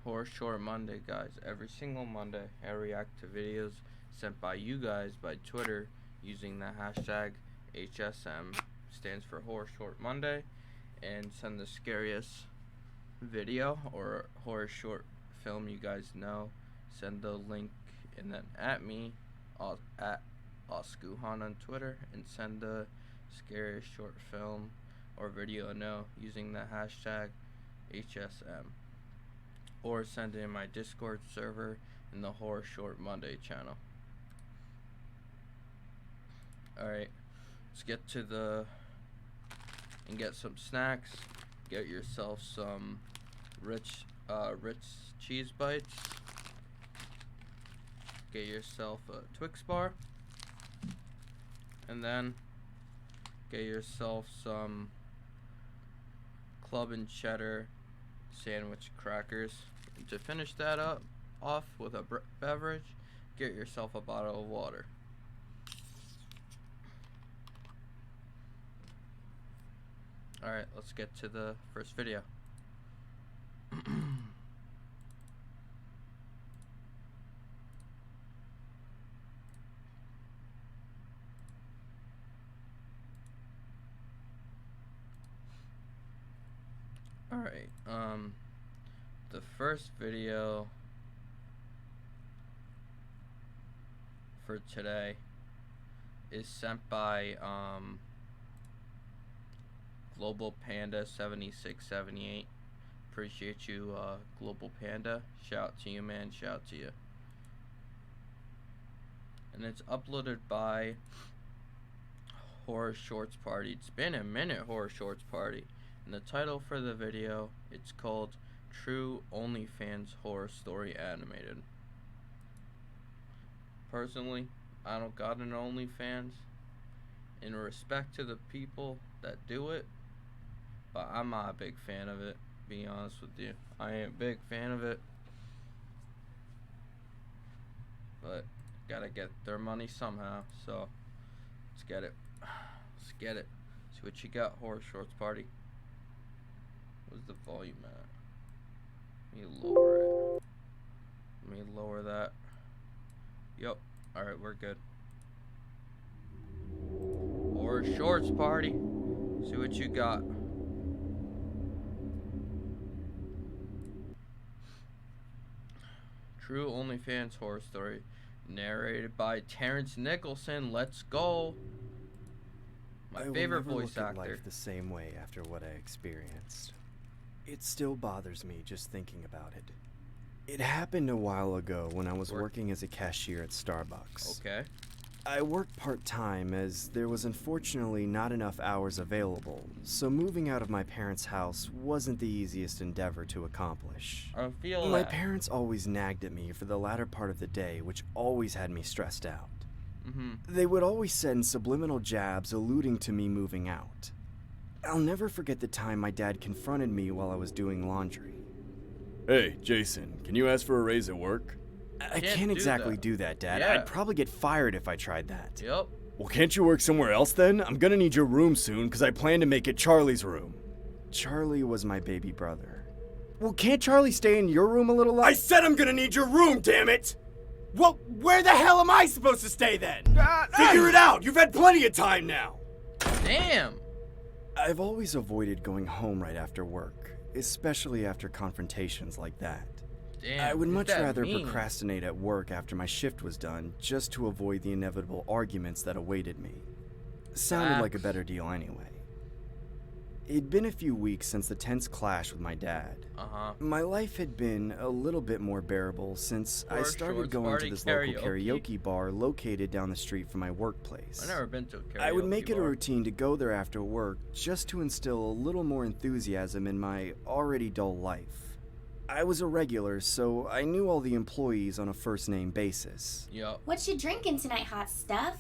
Horror Short Monday, guys. Every single Monday, I react to videos sent by you guys by Twitter using the hashtag HSM, stands for Horror Short Monday, and send the scariest video or horror short film you guys know. Send the link and then at me, at osguhan on Twitter, and send the scariest short film or video know using the hashtag HSM. Or send it in my Discord server in the Horror Short Monday channel. Alright, let's get to get some snacks. Get yourself some rich cheese bites. Get yourself a Twix bar. And then get yourself some club and cheddar sandwich crackers. And to finish that off with a beverage, get yourself a bottle of water. Alright, let's get to the first video. Alright, the first video for today is sent by Global Panda 7678. Appreciate you, Global Panda. Shout out to you, man. Shout out to you. And it's uploaded by Horror Shorts Party. It's been a minute, Horror Shorts Party. And the title for the video, it's called True OnlyFans Horror Story Animated. Personally, I don't got an OnlyFans. In respect to the people that do it, but I'm not a big fan of it, being honest with you. I ain't a big fan of it. But gotta get their money somehow, so let's get it. Let's get it. See what you got, Horror Shorts Party. Where's the volume at? Let me lower it. Let me lower that. Yup. Alright, we're good. Horror Shorts Party. See what you got. True OnlyFans Horror Story. Narrated by Terrence Nicholson. Let's go. My favorite voice actor. I will never look at life the same way after what I experienced. It still bothers me just thinking about it. It happened a while ago when I was working as a cashier at Starbucks. Okay. I worked part-time as there was unfortunately not enough hours available, so moving out of my parents' house wasn't the easiest endeavor to accomplish. I feel My parents always nagged at me for the latter part of the day, which always had me stressed out. They would always send subliminal jabs alluding to me moving out. I'll never forget the time my dad confronted me while I was doing laundry. Hey, Jason, can you ask for a raise at work? I can't exactly do that, Dad. Yeah. I'd probably get fired if I tried that. Yep. Well, can't you work somewhere else then? I'm gonna need your room soon, because I plan to make it Charlie's room. Charlie was my baby brother. Well, can't Charlie stay in your room a little longer? I said I'm gonna need your room, damn it! Well, where the hell am I supposed to stay then? Figure it out! You've had plenty of time now! Damn. I've always avoided going home right after work, especially after confrontations like that. Damn. I would much rather mean? procrastinate at work after my shift was done, just to avoid the inevitable arguments that awaited me. Sounded like a better deal anyway. It'd been a few weeks since the tense clash with my dad. My life had been a little bit more bearable since I started going to this local karaoke bar located down the street from my workplace. I've never been to a karaoke I would make it a bar. routine to go there after work just to instill a little more enthusiasm in my already dull life. I was a regular, so I knew all the employees on a first-name basis. Yup. What you drinking tonight, hot stuff?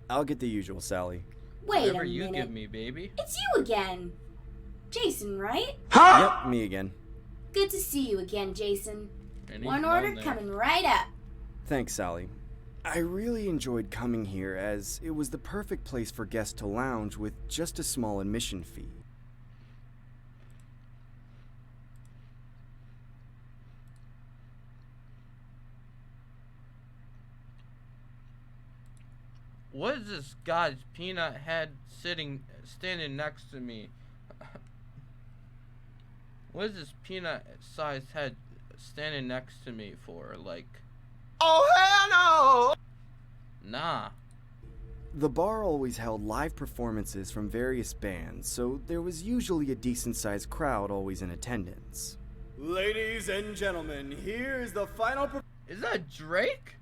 I'll get the usual, Sally. Wait Whatever a you minute. give me, baby. It's you again. Jason, right? Yep, me again. Good to see you again, Jason. And One he's order on there. coming right up. Thanks, Sally. I really enjoyed coming here as it was the perfect place for guests to lounge with just a small admission fee. What is this guy's peanut head standing next to me? What is this peanut-sized head standing next to me for? Like, Oh, hell no! nah. The bar always held live performances from various bands, so there was usually a decent-sized crowd always in attendance. Ladies and gentlemen, here's the final Is that Drake?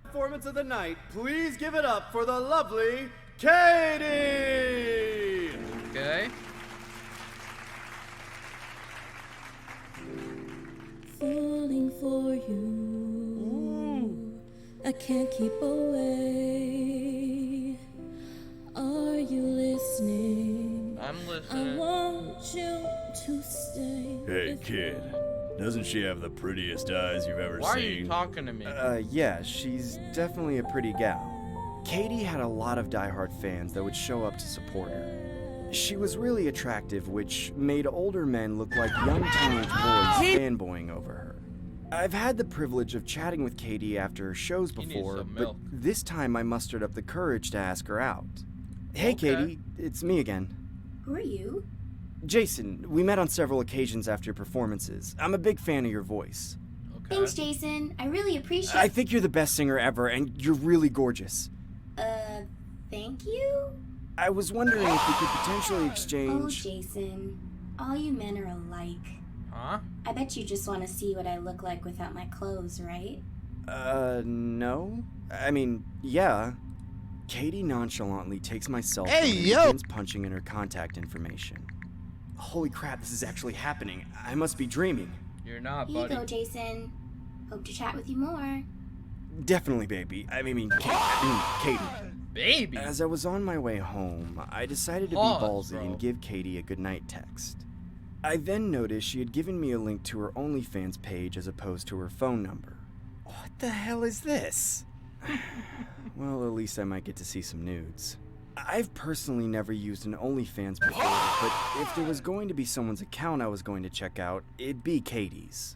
performance of the night. Please give it up for the lovely Katie! Okay. Falling for you. I can't keep away. Are you listening? I'm I listening. want you to stay. Hey, with kid. me. Doesn't she have the prettiest eyes you've ever Why are seen? you talking to me? Yeah, she's definitely a pretty gal. Katie had a lot of diehard fans that would show up to support her. She was really attractive, which made older men look like young teenage boys fanboying over her. I've had the privilege of chatting with Katie after her shows He needs before, some but milk. this time I mustered up the courage to ask her out. Hey, Okay. Katie, it's me again. Who are you? Jason, we met on several occasions after your performances. I'm a big fan of your voice. Okay. Thanks, Jason. I really appreciate. I think you're the best singer ever, and you're really gorgeous. Thank you. I was wondering if we could potentially Oh, exchange. Jason. All you men are alike. Huh? I bet you just want to see what I look like without my clothes, right? No? I mean, yeah. Katie nonchalantly takes my cell phone Hey, and yo! begins punching in her contact information. Holy crap, this is actually happening. I must be dreaming. You're not, Here you buddy. go, Jason. Hope to chat with you more. Definitely, baby. Katie. Baby. As I was on my way home, I decided to Pause, be ballsy bro. and give Katie a goodnight text. I then noticed she had given me a link to her OnlyFans page as opposed to her phone number. What the hell is this? Well, at least I might get to see some nudes. I've personally never used an OnlyFans before, but if there was going to be someone's account I was going to check out, it'd be Katie's.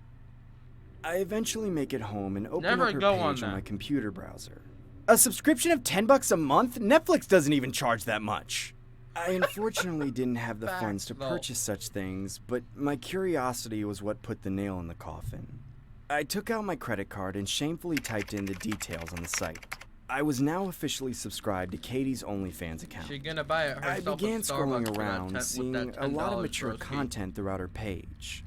I eventually make it home and open Never up her go page on on that. my computer browser. A subscription of $10 a month? Netflix doesn't even charge that much. I unfortunately didn't have the funds to Facts, though. purchase such things, but my curiosity was what put the nail in the coffin. I took out my credit card and shamefully typed in the details on the site. I was now officially subscribed to Katie's OnlyFans account. She gonna buy it I herself began at Starbucks scrolling for that around, seeing a lot of mature broski. content throughout her page.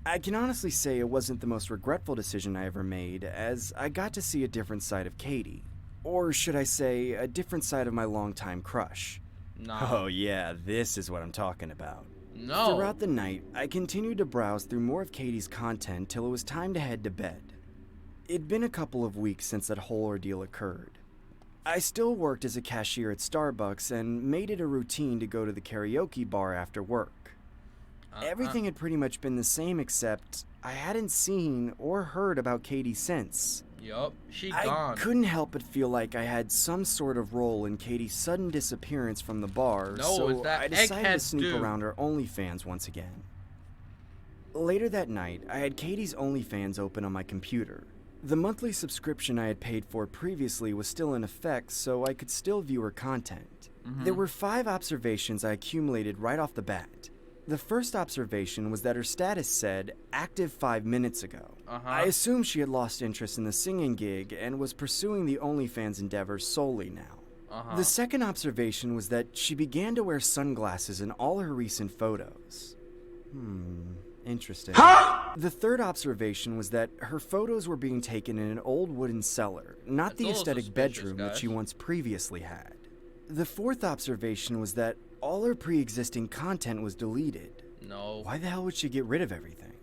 I can honestly say it wasn't the most regretful decision I ever made, as I got to see a different side of Katie. Or should I say, a different side of my longtime crush. Nah. Oh yeah, this is what I'm talking about. No. Throughout the night, I continued to browse through more of Katie's content till it was time to head to bed. It'd been a couple of weeks since that whole ordeal occurred. I still worked as a cashier at Starbucks and made it a routine to go to the karaoke bar after work. Everything had pretty much been the same except I hadn't seen or heard about Katie since. Yup. She I gone. couldn't help but feel like I had some sort of role in Katie's sudden disappearance from the bar, No, so it was that I decided to egghead sneak dude. around her OnlyFans once again. Later that night, I had Katie's OnlyFans open on my computer. The monthly subscription I had paid for previously was still in effect, so I could still view her content. There were 5 observations I accumulated right off the bat. The first observation was that her status said, active 5 minutes ago. I assumed she had lost interest in the singing gig and was pursuing the OnlyFans endeavor solely now. The second observation was that she began to wear sunglasses in all her recent photos. Interesting. The third observation was that her photos were being taken in an old wooden cellar, not That's the a little aesthetic suspicious, bedroom that she guys. once previously had. The fourth observation was that all her pre-existing content was deleted. No. Why the hell would she get rid of everything?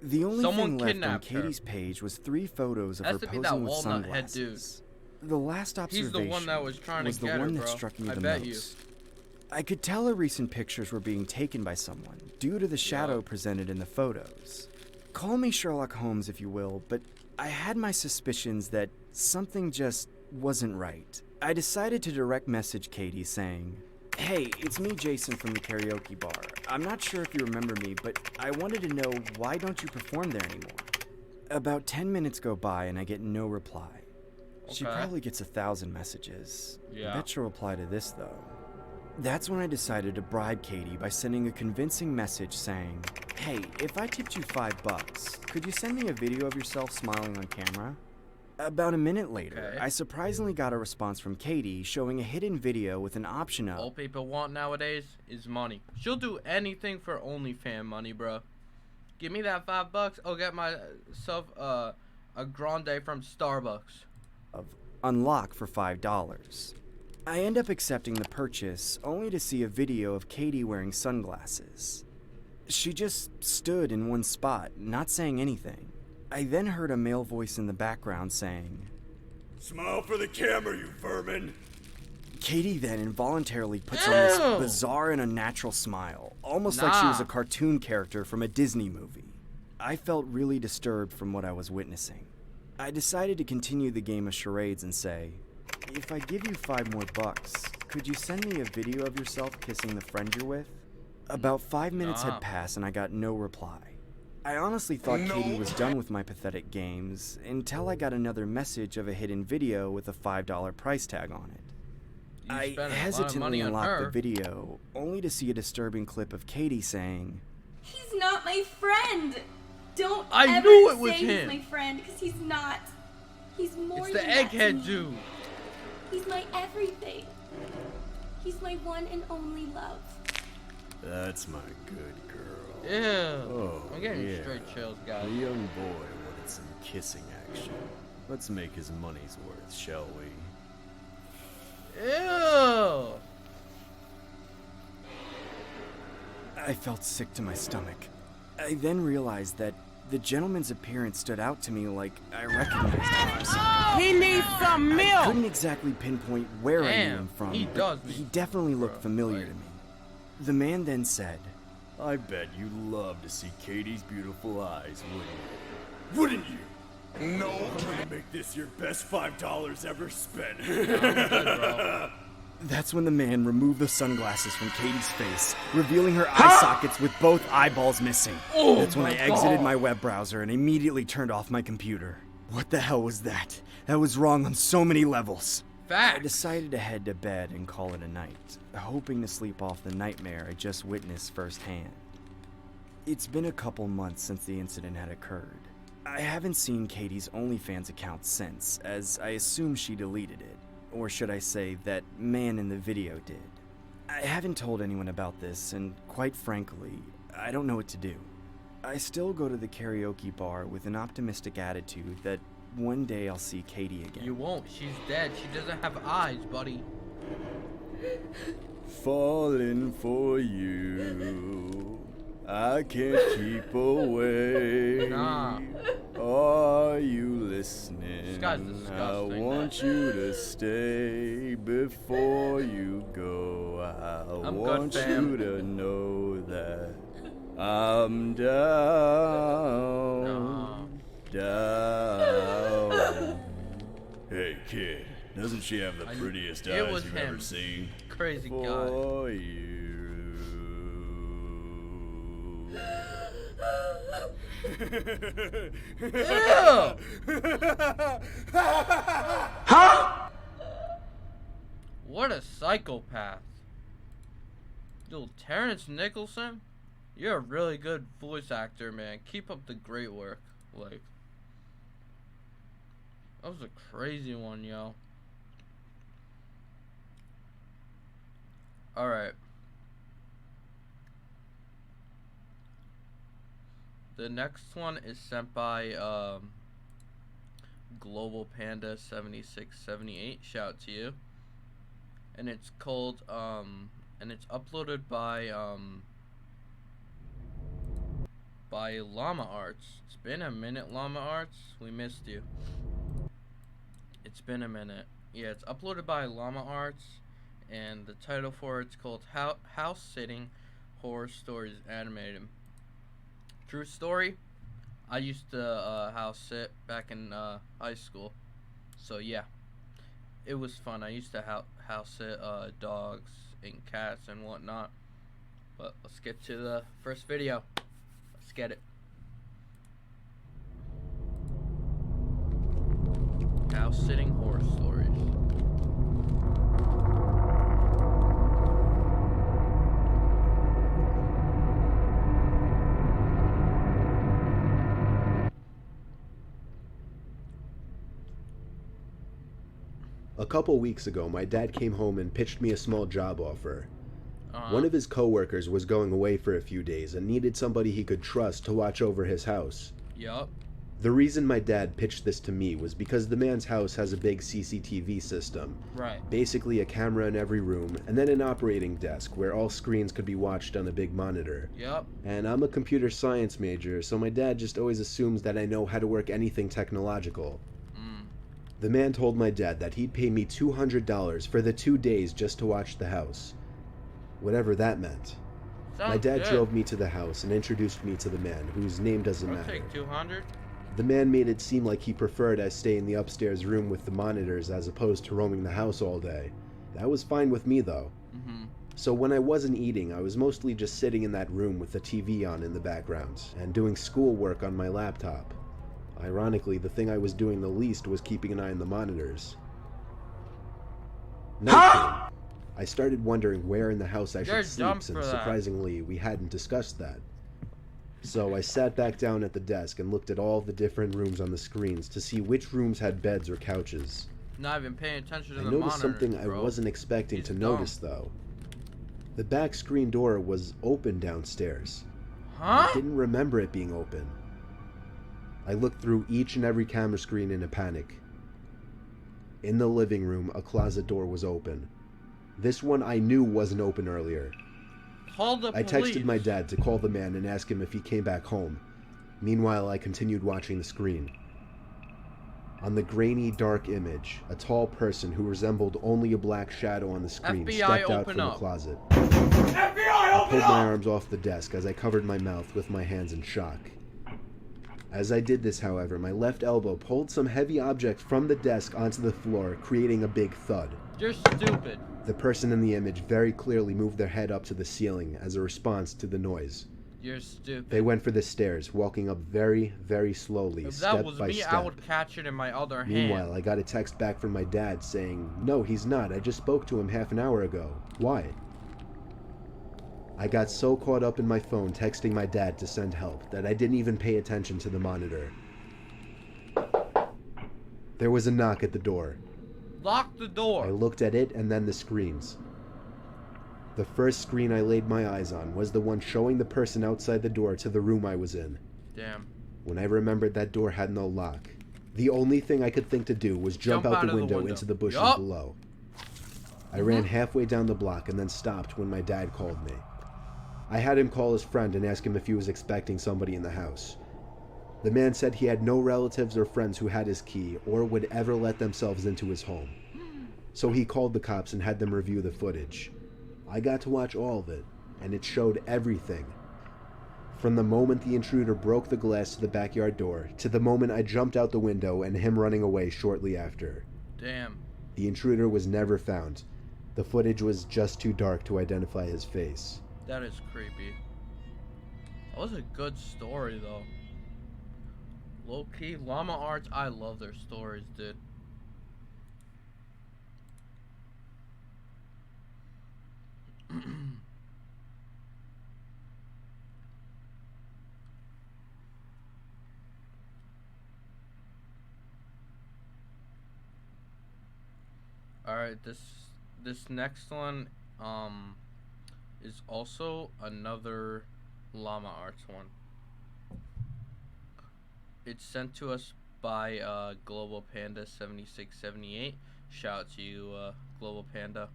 The only Someone thing left on kidnapped her. Katie's page was 3 photos of Has her to be posing that with walnut head sunglasses. The last observation He's the one that was trying to was the get her, one that bro. struck me I the bet you. most. I could tell her recent pictures were being taken by someone due to the shadow Yup. presented in the photos. Call me Sherlock Holmes if you will, but I had my suspicions that something just wasn't right. I decided to direct message Katie saying, "Hey, it's me, Jason from the karaoke bar. I'm not sure if you remember me, but I wanted to know why don't you perform there anymore?" About 10 minutes go by and I get no reply. She Okay. probably gets 1,000 messages. Yeah. I bet she'll reply to this, though. That's when I decided to bribe Katie by sending a convincing message saying, "Hey, if I tipped you $5, could you send me a video of yourself smiling on camera?" About a minute later, Okay. I surprisingly got a response from Katie showing a hidden video with an option All of, people want nowadays is money. She'll do anything for OnlyFans money, bro. Give me that $5. I'll get myself a grande from Starbucks. unlock for $5. I end up accepting the purchase, only to see a video of Katie wearing sunglasses. She just stood in one spot, not saying anything. I then heard a male voice in the background saying, Smile for the camera, you vermin. Katie then involuntarily puts on this Ew. bizarre and unnatural smile, almost like she was Nah. a cartoon character from a Disney movie. I felt really disturbed from what I was witnessing. I decided to continue the game of charades and say, "If I give you $5 more, could you send me a video of yourself kissing the friend you're with?" About 5 minutes Nah. had passed and I got no reply. I honestly thought Katie was done with my pathetic games until I got another message of a hidden video with a $5 price tag on it. You I spent a lot of hesitantly money on unlocked the her. video, only to see a disturbing clip of Katie saying, He's not my friend. Don't I ever knew it was say him. he's my friend, because he's not. He's more It's the than that to egghead me. dude. He's my everything. He's my one and only love. That's my good girl. Ew. Oh, I'm getting yeah. straight chills, The guys. young boy wanted some kissing action. Let's make his money's worth, shall we? Ew. I felt sick to my stomach. I then realized that the gentleman's appearance stood out to me like I recognized him from somewhere. He needs some I milk. couldn't exactly pinpoint where I knew Damn, him from, he but does he need- definitely looked bro, familiar like- to me. The man then said, I bet you love to see Katie's beautiful eyes, wouldn't you? Wouldn't you? No. I'm gonna make this your best $5 ever spent. That's when the man removed the sunglasses from Katie's face, revealing her eye sockets with both eyeballs missing. Oh That's when I my exited God. my web browser and immediately turned off my computer. What the hell was that? That was wrong on so many levels. I Facts. decided to head to bed and call it a night, hoping to sleep off the nightmare I just witnessed firsthand. It's been a couple months since the incident had occurred. I haven't seen Katie's OnlyFans account since, as I assume she deleted it. Or should I say, that man in the video did. I haven't told anyone about this, and quite frankly, I don't know what to do. I still go to the karaoke bar with an optimistic attitude that one day I'll see Katie again. You won't. She's dead. She doesn't have eyes, buddy. Falling for you. I can't keep away. Nah. Are you listening? This guy's disgusting. I want you to stay before you go. I I'm good, want fam. you to know that I'm down. Down. Hey kid, doesn't she have the I- prettiest it eyes was you've him. ever seen? Crazy guy. For you. Ew. What a psychopath. Little Terrence Nicholson, you're a really good voice actor, man. Keep up the great work. Like, that was a crazy one, yo. Alright. The next one is sent by Global Panda 7678. Shout out to you. And it's called and it's uploaded by Llama Arts. It's been a minute, Llama Arts. We missed you. It's been a minute. Yeah, it's uploaded by Llama Arts, and the title for it's called House Sitting Horror Stories Animated. True story. I used to house sit back in high school, so yeah, it was fun. I used to house sit dogs and cats and whatnot. But let's get to the first video. Let's get it. house-sitting horror stories. A couple weeks ago, my dad came home and pitched me a small job offer. Uh-huh. One of his coworkers was going away for a few days and needed somebody he could trust to watch over his house. Yup. The reason my dad pitched this to me was because the man's house has a big CCTV system. Right. Basically a camera in every room, and then an operating desk where all screens could be watched on a big monitor. Yup. And I'm a computer science major, so my dad just always assumes that I know how to work anything technological. The man told my dad that he'd pay me $200 for the 2 days just to watch the house. Whatever that meant. Sounds My dad good. drove me to the house and introduced me to the man, whose name doesn't I'll matter. take 200. The man made it seem like he preferred I stay in the upstairs room with the monitors as opposed to roaming the house all day. That was fine with me though. So when I wasn't eating, I was mostly just sitting in that room with the TV on in the background and doing schoolwork on my laptop. Ironically, the thing I was doing the least was keeping an eye on the monitors. Night came. I started wondering where in the house I You're should dumb sleep for since that. surprisingly we hadn't discussed that. So I sat back down at the desk and looked at all the different rooms on the screens to see which rooms had beds or couches. Not even paying attention to I the noticed monitors, something bro. I wasn't expecting He's to dumb. notice though. The back screen door was open downstairs. Huh? I didn't remember it being open. I looked through each and every camera screen in a panic. In the living room, a closet door was open. This one I knew wasn't open earlier. Call the I police. texted my dad to call the man and ask him if he came back home. Meanwhile, I continued watching the screen. On the grainy, dark image, a tall person who resembled only a black shadow on the screen FBI, stepped out open from up. the closet. FBI, I open pulled up! my arms off the desk as I covered my mouth with my hands in shock. As I did this, however, my left elbow pulled some heavy object from the desk onto the floor, creating a big thud. You're stupid. The person in the image very clearly moved their head up to the ceiling as a response to the noise. You're stupid. They went for the stairs, walking up very, very slowly, If step that was by me, step. I would catch it in my other Meanwhile, hand. I got a text back from my dad saying, "No, he's not. I just spoke to him half an hour ago. Why?" I got so caught up in my phone texting my dad to send help that I didn't even pay attention to the monitor. There was a knock at the door. Lock the door. I looked at it and then the screens. The first screen I laid my eyes on was the one showing the person outside the door to the room I was in. Damn. When I remembered that door had no lock, the only thing I could think to do was jump out the of window into the bushes Yup. below. I ran halfway down the block and then stopped when my dad called me. I had him call his friend and ask him if he was expecting somebody in the house. The man said he had no relatives or friends who had his key or would ever let themselves into his home. So he called the cops and had them review the footage. I got to watch all of it, and it showed everything. From the moment the intruder broke the glass to the backyard door, to the moment I jumped out the window and him running away shortly after. Damn. The intruder was never found. The footage was just too dark to identify his face. That is creepy. That was a good story, though. Low-key, Llama Arts, I love their stories, dude. Alright, this next one is also another Llama Arts one. It's sent to us by Global Panda 7678. Shout out to you, Global Panda.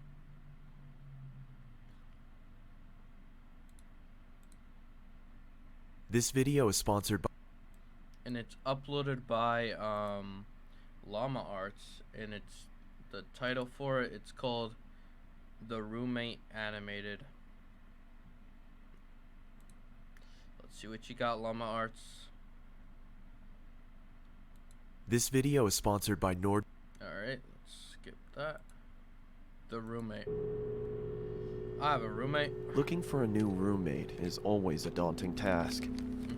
This video is sponsored by... And it's uploaded by Llama Arts, and it's the title for it. It's called The Roommate Animated. Let's see what you got, Llama Arts. This video is sponsored by Nord... Alright, let's skip that. The Roommate. I have a roommate. Looking for a new roommate is always a daunting task,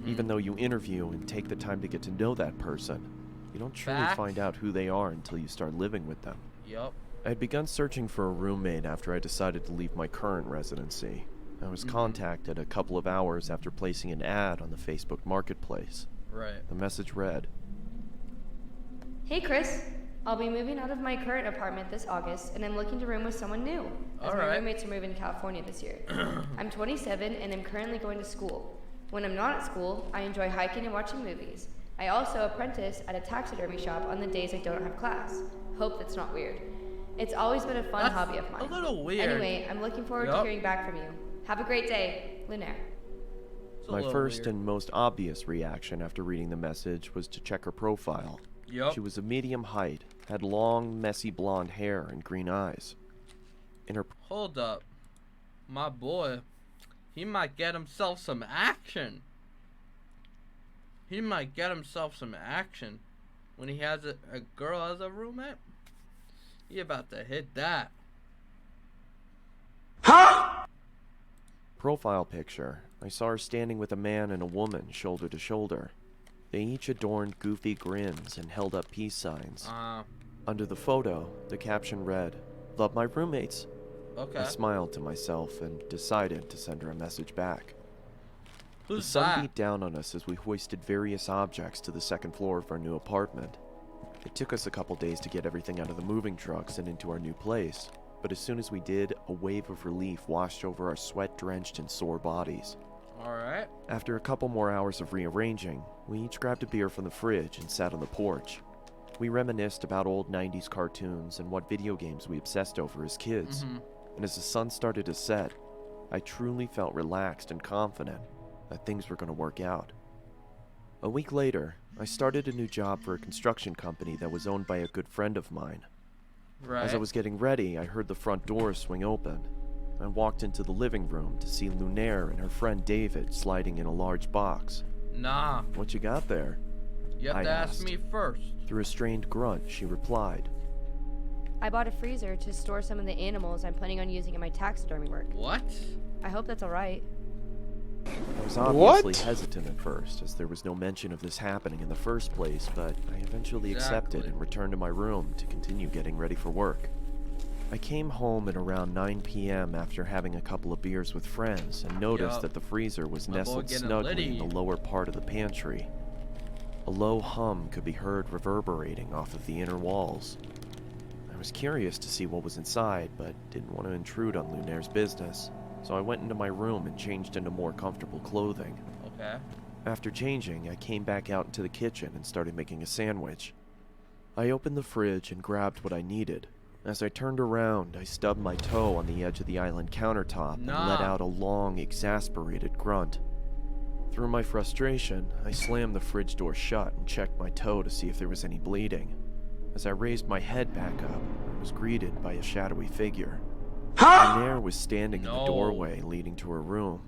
even though you interview and take the time to get to know that person. You don't truly Facts. find out who they are until you start living with them. Yup. I had begun searching for a roommate after I decided to leave my current residency. I was contacted a couple of hours after placing an ad on the Facebook Marketplace. Right. The message read, Hey Chris, I'll be moving out of my current apartment this August, and I'm looking to room with someone new, as my Alright. roommates are moving to California this year. I'm 27 and I'm currently going to school. When I'm not at school, I enjoy hiking and watching movies. I also apprentice at a taxidermy shop on the days I don't have class. Hope that's not weird. It's always been a fun That's hobby of mine. a little weird. Anyway, I'm looking forward to Yup. hearing back from you. Have a great day, Lunaire. It's a my little first weird. and most obvious reaction after reading the message was to check her profile. Yup. She was a medium height, had long, messy blonde hair and green eyes. In her Hold up. My boy, he might get himself some action. He might get himself some action when he has a girl as a roommate. He about to hit that. profile picture, I saw her standing with a man and a woman shoulder to shoulder. They each adorned goofy grins and held up peace signs. Under the photo, the caption read, "Love my roommates." Okay. I smiled to myself and decided to send her a message back. The Who's sun that? beat down on us as we hoisted various objects to the second floor of our new apartment. It took us a couple days to get everything out of the moving trucks and into our new place, but as soon as we did, a wave of relief washed over our sweat-drenched and sore bodies. Alright. After a couple more hours of rearranging, we each grabbed a beer from the fridge and sat on the porch. We reminisced about old 90s cartoons and what video games we obsessed over as kids. And as the sun started to set, I truly felt relaxed and confident that things were going to work out. A week later, I started a new job for a construction company that was owned by a good friend of mine. Right. As I was getting ready, I heard the front door swing open. I walked into the living room to see Lunaire and her friend David sliding in a large box. Nah. "What you got there?" You have I to ask asked. me first. Through a strained grunt, she replied, I bought a freezer to store some of the animals I'm planning on using in my taxidermy work. What? I hope that's alright. I was obviously hesitant at first, as there was no mention of this happening in the first place, but I eventually accepted Exactly. and returned to my room to continue getting ready for work. I came home at around 9 p.m. after having a couple of beers with friends and noticed Yup. that the freezer was My boy nestled getting snugly litty. in the lower part of the pantry. A low hum could be heard reverberating off of the inner walls. I was curious to see what was inside, but didn't want to intrude on Lunaire's business, so I went into my room and changed into more comfortable clothing. Okay. After changing, I came back out into the kitchen and started making a sandwich. I opened the fridge and grabbed what I needed. As I turned around, I stubbed my toe on the edge of the island countertop and let out a long, exasperated grunt. Through my frustration, I slammed the fridge door shut and checked my toe to see if there was any bleeding. As I raised my head back up, I was greeted by a shadowy figure. Lunaire was standing in the No. doorway leading to her room.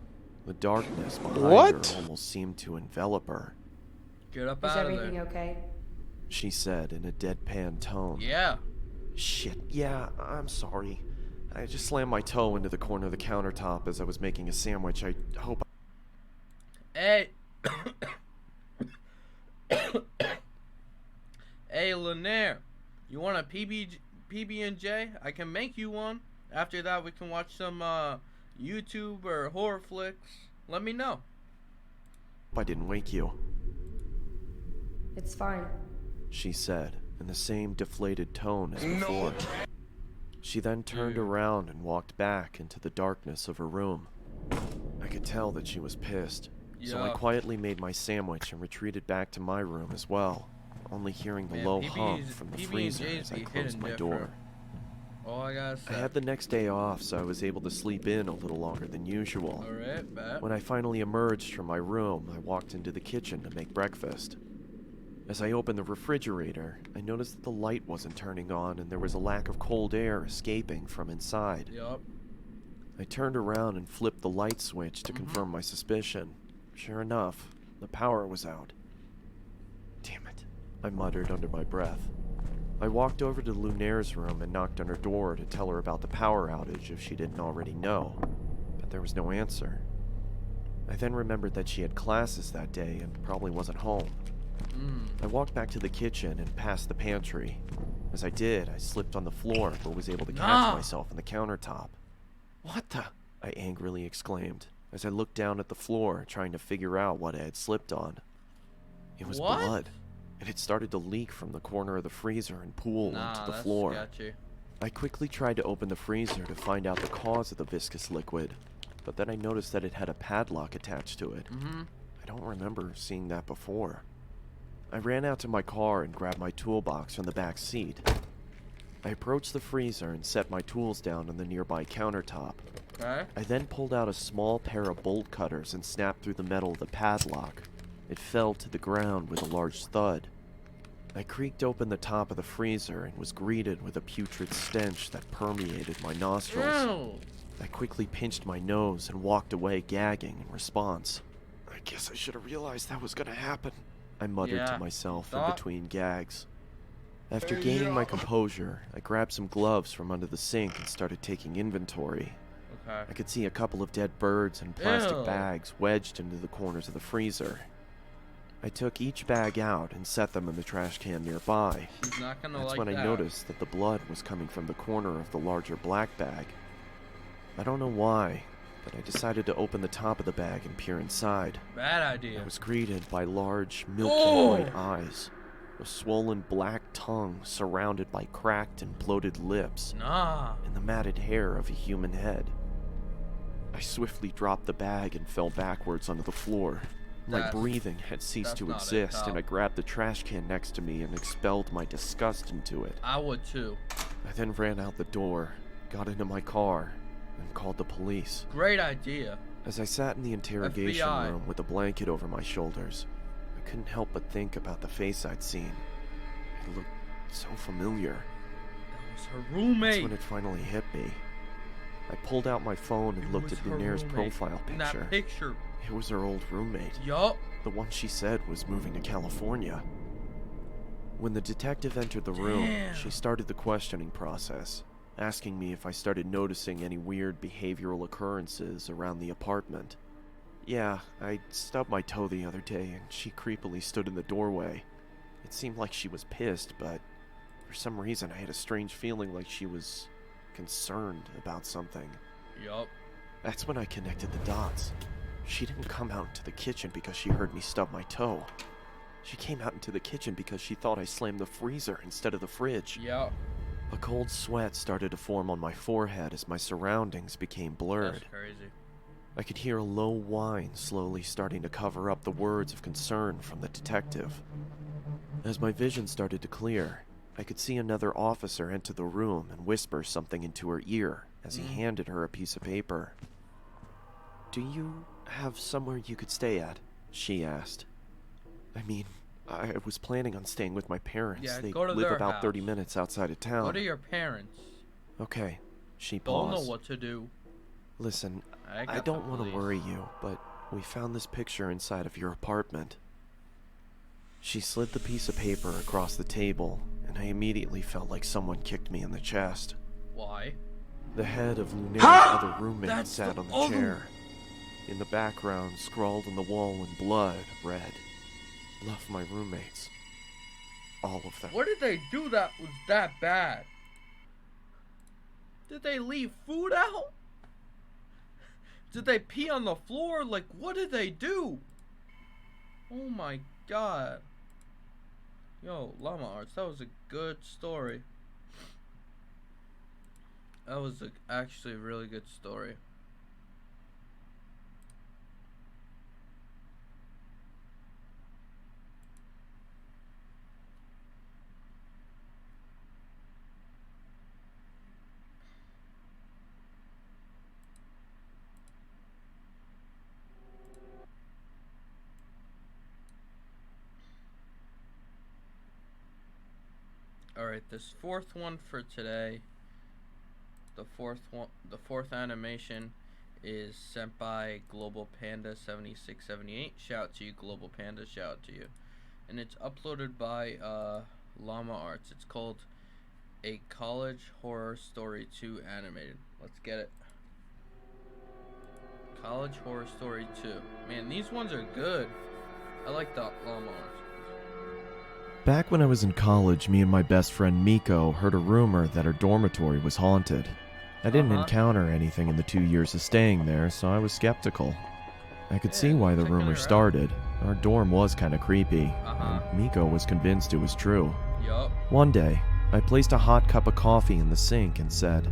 The darkness behind her almost seemed to envelop her. Get up Is out of everything there. okay? She said in a deadpan tone. Yeah. "Shit, yeah, I'm sorry. I just slammed my toe into the corner of the countertop as I was making a sandwich. I hope Hey. Hey, Lunaire. You want a PB&J? I can make you one. After that, we can watch some YouTube or horror flicks. Let me know. I didn't wake you," It's fine. she said in the same deflated tone as before. She then turned around and walked back into the darkness of her room. I could tell that she was pissed, so I Yeah. quietly made my sandwich and retreated back to my room as well, only hearing the Man, low hum from the PB&Js freezer as I be closed hitting my different. door. All I gotta I say. had the next day off, so I was able to sleep in a little longer than usual. Alright, bet. When I finally emerged from my room, I walked into the kitchen to make breakfast. As I opened the refrigerator, I noticed that the light wasn't turning on and there was a lack of cold air escaping from inside. Yup. I turned around and flipped the light switch to confirm my suspicion. Sure enough, the power was out. "Damn it," I muttered under my breath. I walked over to Lunaire's room and knocked on her door to tell her about the power outage if she didn't already know, but there was no answer. I then remembered that she had classes that day and probably wasn't home, I walked back to the kitchen and past the pantry. As I did, I slipped on the floor but was able to catch myself on the countertop. "What the?" I angrily exclaimed as I looked down at the floor, trying to figure out what I had slipped on. It was blood. It had started to leak from the corner of the freezer and pool onto the floor. Sketchy. I quickly tried to open the freezer to find out the cause of the viscous liquid, but then I noticed that it had a padlock attached to it. I don't remember seeing that before. I ran out to my car and grabbed my toolbox from the back seat. I approached the freezer and set my tools down on the nearby countertop. Okay. I then pulled out a small pair of bolt cutters and snapped through the metal of the padlock. It fell to the ground with a large thud. I creaked open the top of the freezer and was greeted with a putrid stench that permeated my nostrils. Ew. I quickly pinched my nose and walked away, gagging in response. "I guess I should have realized that was gonna happen," I muttered to myself in between gags. After gaining my composure, I grabbed some gloves from under the sink and started taking inventory. Okay. I could see a couple of dead birds and plastic bags wedged into the corners of the freezer. I took each bag out and set them in the trash can nearby. She's not gonna That's like when that. I noticed that the blood was coming from the corner of the larger black bag. I don't know why, but I decided to open the top of the bag and peer inside. Bad idea. I was greeted by large, milky white eyes, a swollen black tongue surrounded by cracked and bloated lips, and the matted hair of a human head. I swiftly dropped the bag and fell backwards onto the floor. My breathing had ceased to exist, and I grabbed the trash can next to me and expelled my disgust into it. I would too. I then ran out the door, got into my car, and called the police. Great idea. As I sat in the interrogation FBI. room with a blanket over my shoulders, I couldn't help but think about the face I'd seen. It looked so familiar. That was her roommate. That's when it finally hit me. I pulled out my phone and looked at Lunair's profile In picture. that picture. It was her old roommate. Yup. The one she said was moving to California. When the detective entered the room, she started the questioning process, asking me if I started noticing any weird behavioral occurrences around the apartment. Yeah, I stubbed my toe the other day and she creepily stood in the doorway. It seemed like she was pissed, but for some reason I had a strange feeling like she was concerned about something. Yup. That's when I connected the dots. She didn't come out into the kitchen because she heard me stub my toe. She came out into the kitchen because she thought I slammed the freezer instead of the fridge. Yup. A cold sweat started to form on my forehead as my surroundings became blurred. That's crazy. I could hear a low whine slowly starting to cover up the words of concern from the detective. As my vision started to clear, I could see another officer enter the room and whisper something into her ear as he handed her a piece of paper. "Do you have somewhere you could stay at?" she asked. I mean, I was planning on staying with my parents. Yeah, they go to live their about house. 30 minutes outside of town. Go to your parents. Okay, she Don't paused. know what to do. Listen, I got don't the want to police. worry you, but we found this picture inside of your apartment. She slid the piece of paper across the table, and I immediately felt like someone kicked me in the chest. Why? The head of Lunair's other roommate That's sat the on the other- chair. In the background, scrawled on the wall in blood, read, "Love my roommates. All of them." What did they do that was that bad? Did they leave food out? Did they pee on the floor? Like, what did they do? Oh my god. Yo, Llama Arts, that was a good story. That was actually a really good story. Alright, this fourth one for today. The fourth animation is sent by Global Panda 7678. Shout out to you, Global Panda, shout out to you. And it's uploaded by Llama Arts. It's called A College Horror Story 2 Animated. Let's get it. College Horror Story 2. Man, these ones are good. I like the Llama Arts. Back when I was in college, me and my best friend Miko heard a rumor that our dormitory was haunted. I didn't encounter anything in the 2 years of staying there, so I was skeptical. I could see why the rumor started. Our dorm was kind of creepy, and Miko was convinced it was true. Yup. One day, I placed a hot cup of coffee in the sink and said,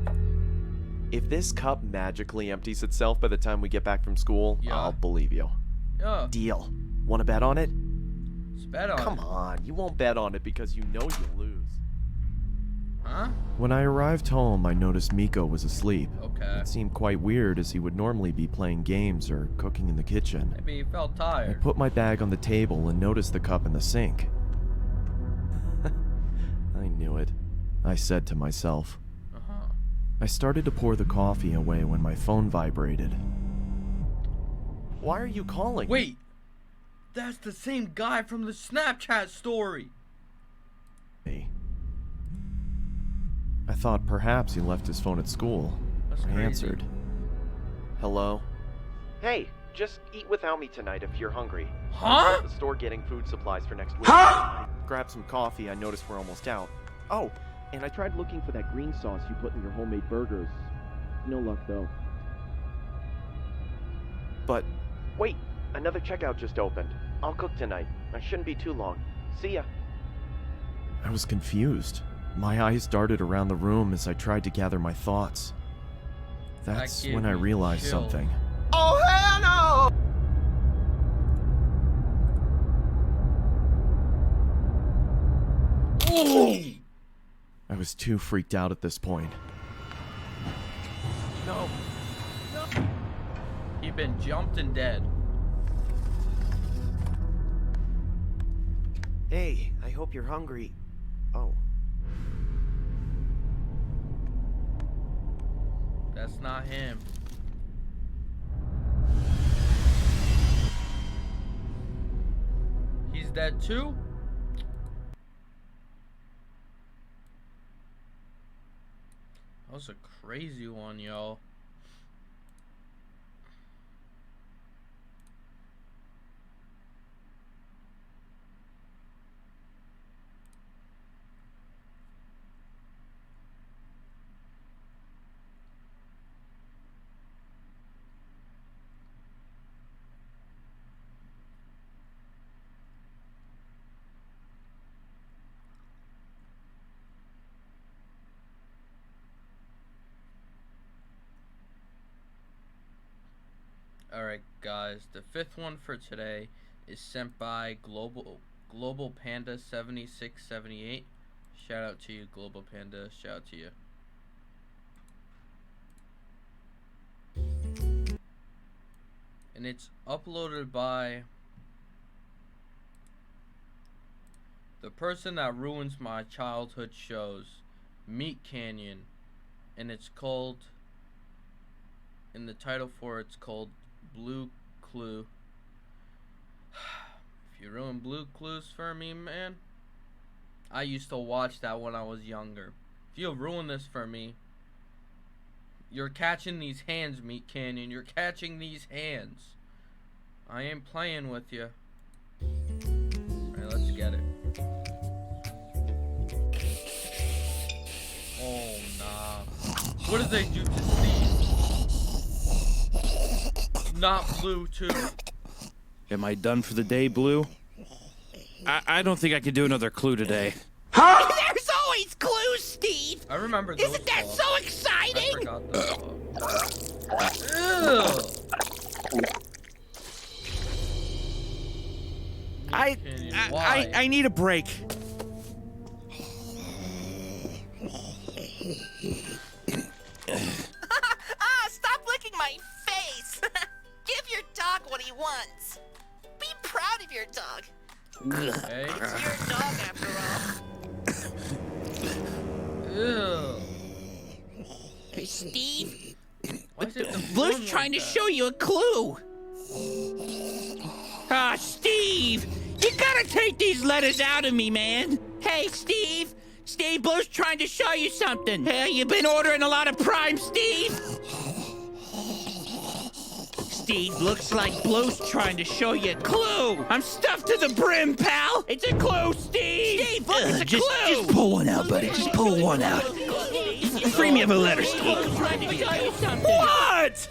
"If this cup magically empties itself by the time we get back from school, I'll believe you." Yeah. Deal. Want to bet on it? Let's bet on Come it. on, you won't bet on it because you know you'll lose. Huh? When I arrived home, I noticed Miko was asleep. Okay. It seemed quite weird as he would normally be playing games or cooking in the kitchen. Maybe he felt I tired. put my bag on the table and noticed the cup in the sink. I knew it, I said to myself. I started to pour the coffee away when my phone vibrated. Why are you calling? Wait! That's the same guy from the Snapchat story! Me. I thought perhaps he left his phone at school. That's I crazy. answered. Hello? Hey, just eat without me tonight if you're hungry. Huh? I'm at the store getting food supplies for next week. Huh? Grab some coffee, I noticed we're almost out. Oh, and I tried looking for that green sauce you put in your homemade burgers. No luck though. But, wait, another checkout just opened. I'll cook tonight. I shouldn't be too long. See ya. I was confused. My eyes darted around the room as I tried to gather my thoughts. That's gave when I me realized chills. something. Oh, hell no! I was too freaked out at this point. No. He been jumped and dead. Hey, I hope you're hungry. Oh. That's not him. He's dead too? That was a crazy one, yo. Alright guys, the fifth one for today is sent by Global Panda 7678. Shout out to you, Global Panda. Shout out to you. And it's uploaded by the person that ruins my childhood shows, Meat Canyon, and it's called, in the title for it's called Blue Clue. If you ruin Blue Clues for me, man, I used to watch that when I was younger. If you ruin this for me, you're catching these hands, Meat Canyon. You're catching these hands. I ain't playing with you. Alright, let's get it. Oh, nah. What did they do to Steve? Not Blue, too. Am I done for the day, Blue? I don't think I can do another clue today. There's always clues, Steve! I remember those. Isn't that clubs. so exciting? I forgot those. Ew. I need a break. Stop licking my face! Give your dog what he wants. Be proud of your dog. Okay. It's your dog, after all. Ew. Hey, Steve, Why is it the Blue's phone trying like to that? show you a clue. Steve! You gotta take these letters out of me, man. Hey, Steve! Steve, Blue's trying to show you something. Hey, you been ordering a lot of Prime, Steve? Steve. Looks like Blue's trying to show you a clue. I'm stuffed to the brim, pal. It's a clue, Steve. Steve, look, it's a clue. Just pull one out, buddy. Just pull one out. Free me of a letter, Steve. What?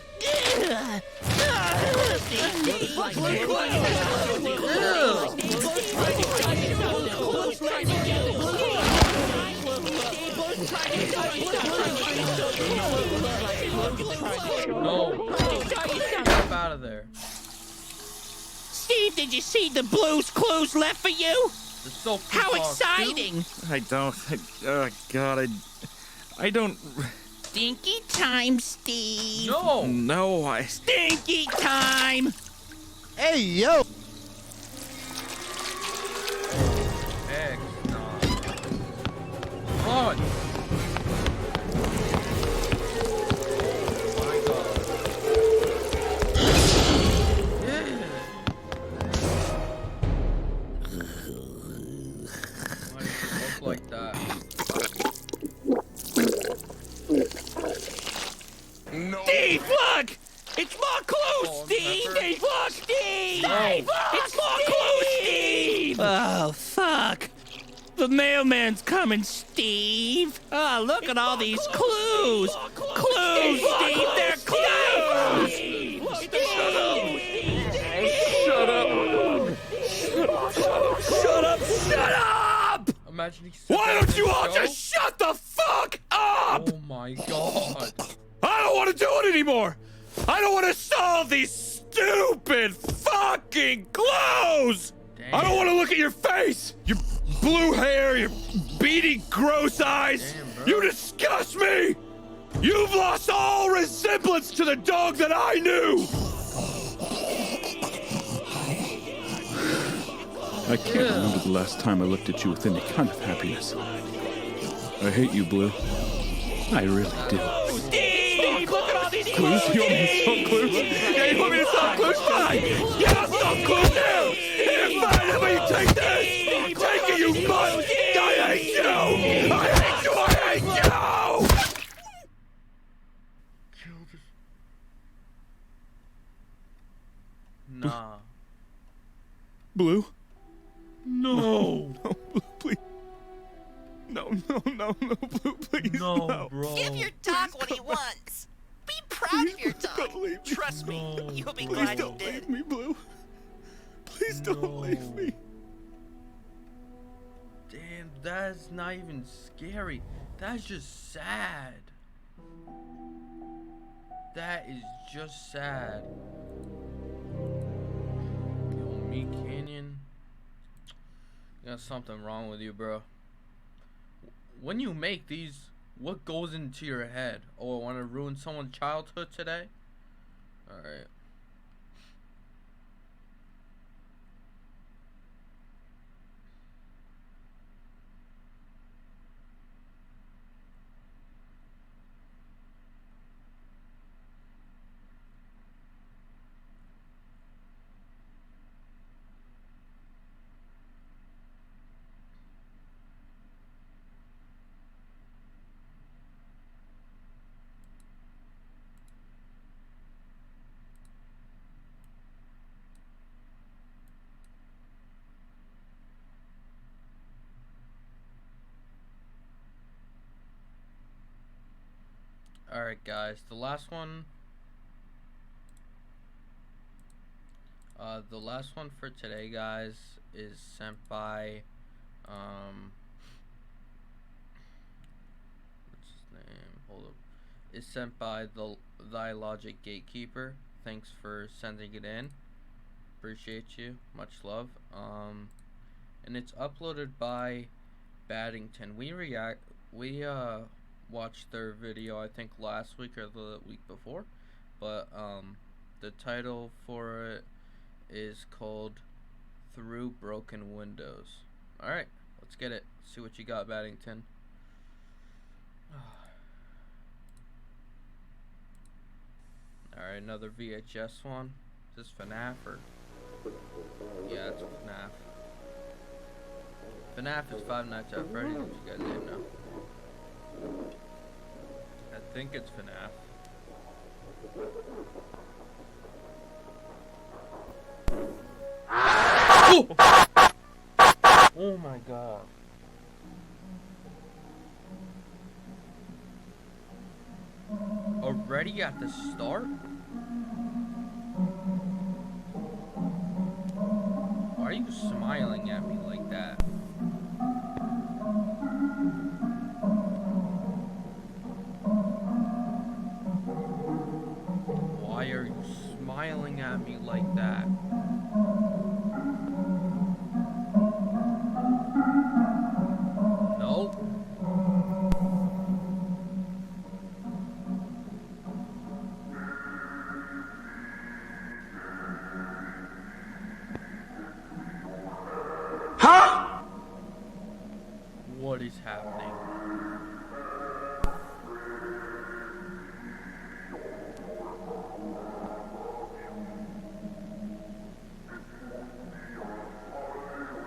No. Get out of there. Steve, did you see the Blue's clues left for you? So how exciting! I don't. Oh, God, I don't. Stinky time, Steve. No. No, Stinky time. Hey, yo. Heck no. Run. Like that. No. Steve, look! It's more clues, Steve! Steve, look, Steve! Steve, look! It's more clues, Steve! Oh, fuck. The mailman's coming, Steve. Oh, look at all these clues! Clues, Steve! They're clues! Shut up! Shut up! Shut up! Imagine why don't you all just shut the fuck up? Oh my god. I don't want to do it anymore. I don't want to solve these stupid fucking clues. Damn. I don't want to look at your face. Your blue hair, your beady gross eyes. Damn, you disgust me. You've lost all resemblance to the dog that I knew. I can't remember the last time I looked at you with any kind of happiness. I hate you, Blue. I really do. Steve, look at all these clues. You want me to solve clues? Yeah, you want me to solve clues? Fine. Yeah, I'll solve clues now. Here, fine. How about you take this? Take it, you mutt. I hate you. I hate you. I hate you. Nah. Blue? No. No, Blue, please. No, Blue, please. No, bro. Give your dog what he wants. Be proud of your dog. Don't leave me. Trust me, you'll be Please glad you don't did. leave me, Blue. Please don't leave me. Damn, that's not even scary. That's just sad. That is just sad. Yo, me, Canyon. Got something wrong with you, bro. When you make these, what goes into your head? Oh, I want to ruin someone's childhood today? Alright. Alright guys, the last one for today, guys, is sent by what's his name? Hold up. Is sent by Thy Logic Gatekeeper. Thanks for sending it in. Appreciate you. Much love. And it's uploaded by Baddington. We watched their video, I think last week or the week before, but the title for it is called Through Broken Windows. Alright, let's get it. See what you got, Baddington. Alright, another VHS one. Is this FNAF or? Yeah, it's FNAF. FNAF is Five Nights at Freddy's, if you guys didn't know. I think it's FNAF. Oh! Oh my god. Already at the start? Why are you smiling at me like that? Why are you smiling at me like that? Nope. Huh? What is happening?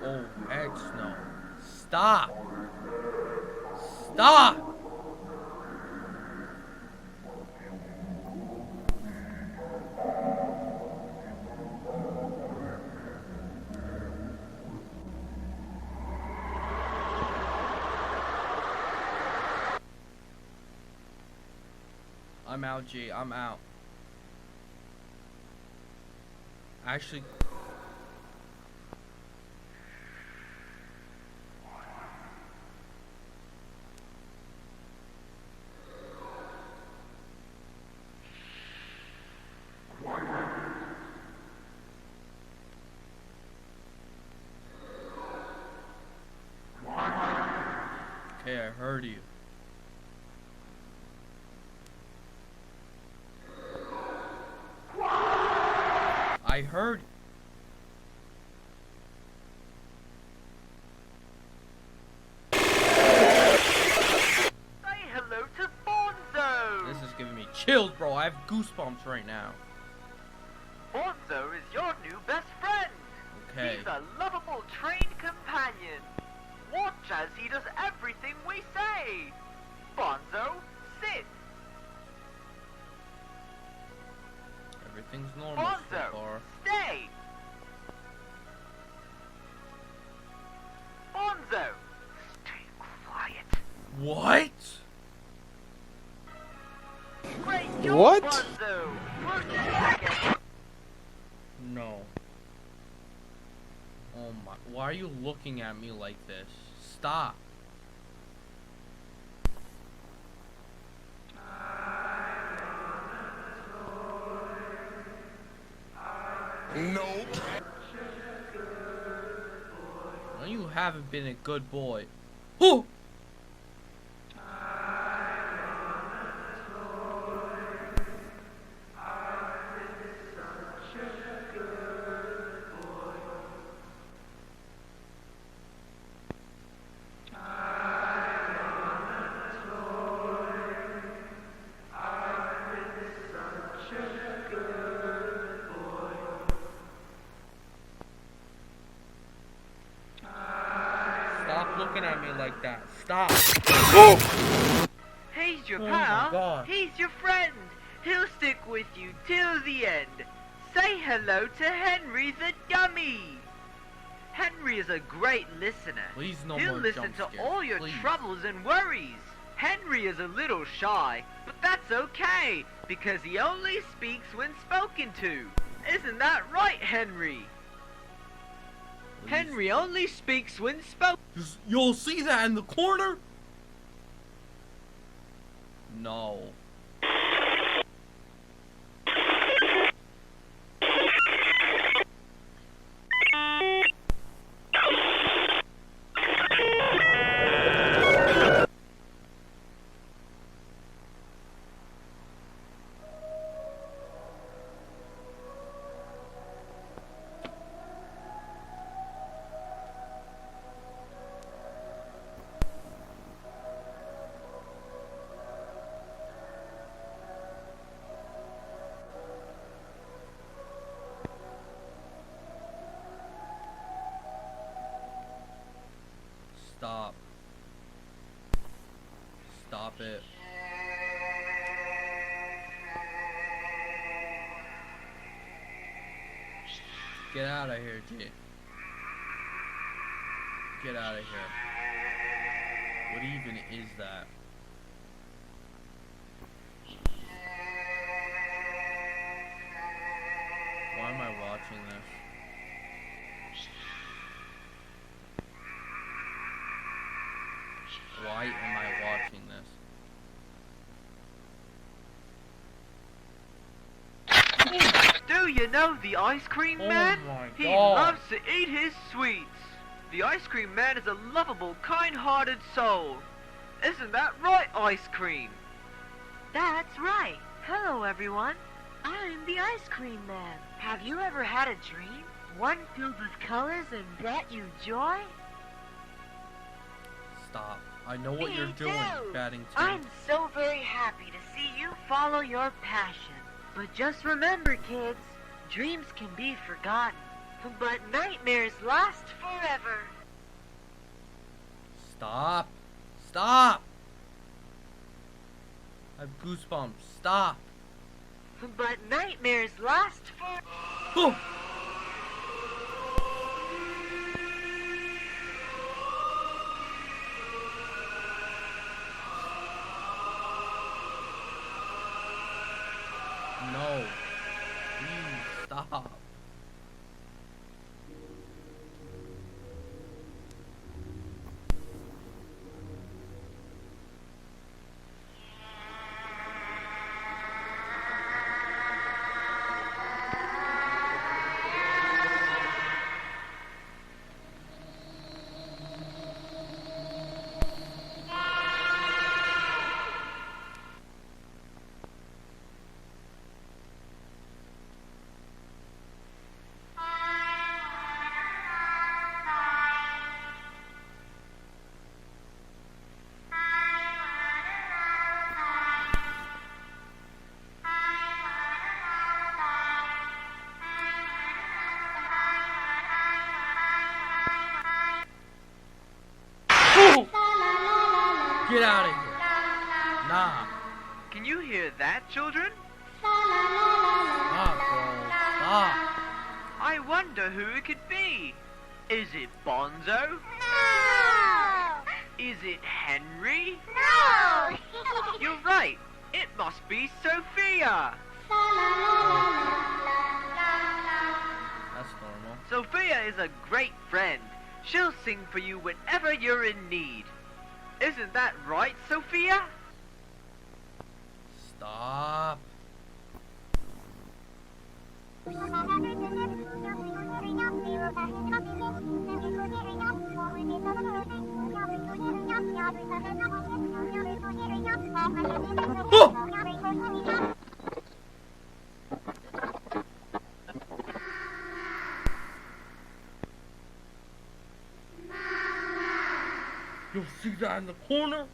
Oh, heck no. Stop! Stop! I'm out, G. I'm out. Actually... Okay, I heard you. I heard. Say hello to Bonzo! This is giving me chills, bro. I have goosebumps right now. Bonzo is your new best friend! Okay. He's a lovable trained companion. Watch as he does everything we say! Bonzo, sit! Everything's normal so Bonzo, far. stay! Bonzo, stay quiet. What? Great job, What? Bonzo! We'll do it again. No. Oh my. Why are you looking at me like this? Stop. No. No, you haven't been a good boy. Who? Stop looking at me like that. Stop. He's your Oh my pal. God. He's your friend. He'll stick with you till the end. Say hello to Henry the dummy. Henry is a great listener. Please, no He'll more listen jump to scares, all your please. troubles and worries. Henry is a little shy, but that's okay because he only speaks when spoken to. Isn't that right, Henry? Henry only speaks when spoken. You'll see that in the corner? No. Stop. Stop it. Get out of here, G. Get out of here. What even is that? Why am I watching this? Why am I watching this? Do you know the ice cream man? my He God. loves to eat his sweets. The ice cream man is a lovable, kind-hearted soul. Isn't that right, ice cream? That's right. Hello, everyone. I'm the ice cream man. Have you ever had a dream? One filled with colors and brought you joy? Stop. I know what Me you're doing, too. Paddington. I'm so very happy to see you follow your passion. But just remember, kids, dreams can be forgotten, but nightmares last forever. Stop. Stop. I have goosebumps. Stop. But nightmares last for... Oh. No. Please stop. Get out of here. Nah. Can you hear that, children? Stop, bro. Stop. I wonder who it could be. Is it Bonzo? No! Is it Henry? No! You're right. It must be Sophia. That's normal. Sophia is a great friend. She'll sing for you whenever you're in need. Isn't that right, Sophia? Stop. You'll see that in the corner?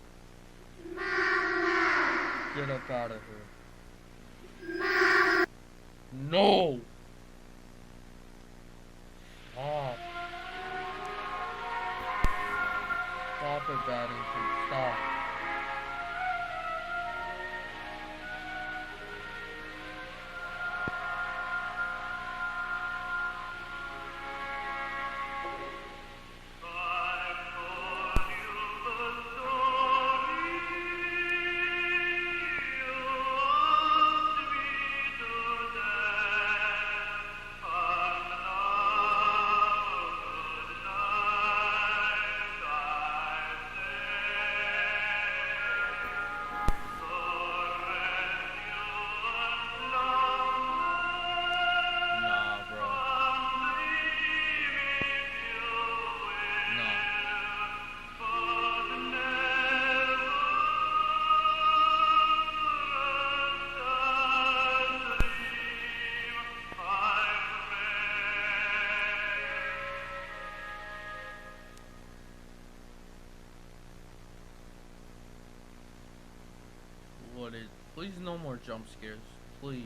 Get up out of here. No! Stop. Stop it, Paddington. Stop. What is... Please no more jump scares. Please.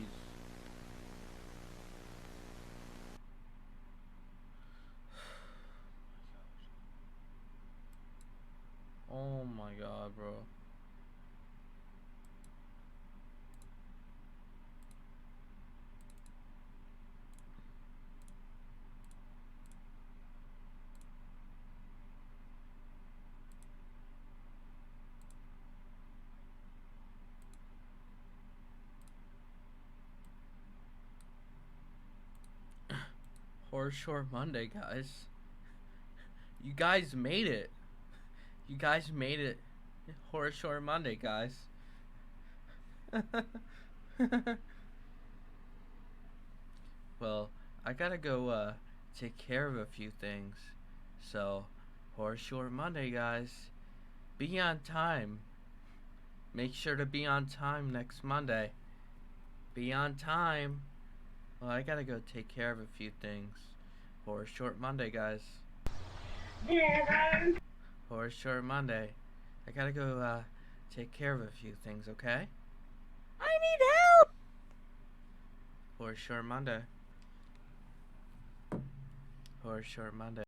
Oh my god, bro. Horror Short Monday, guys. You guys made it. You guys made it. Horror Short Monday, guys. Well, I gotta go take care of a few things. So, Horror Short Monday, guys. Be on time. Make sure to be on time next Monday. Be on time. Well, I gotta go take care of a few things. Horror Short Monday, guys. Horror Short Monday. I gotta go take care of a few things, okay? I need help! Horror Short Monday. Horror Short Monday.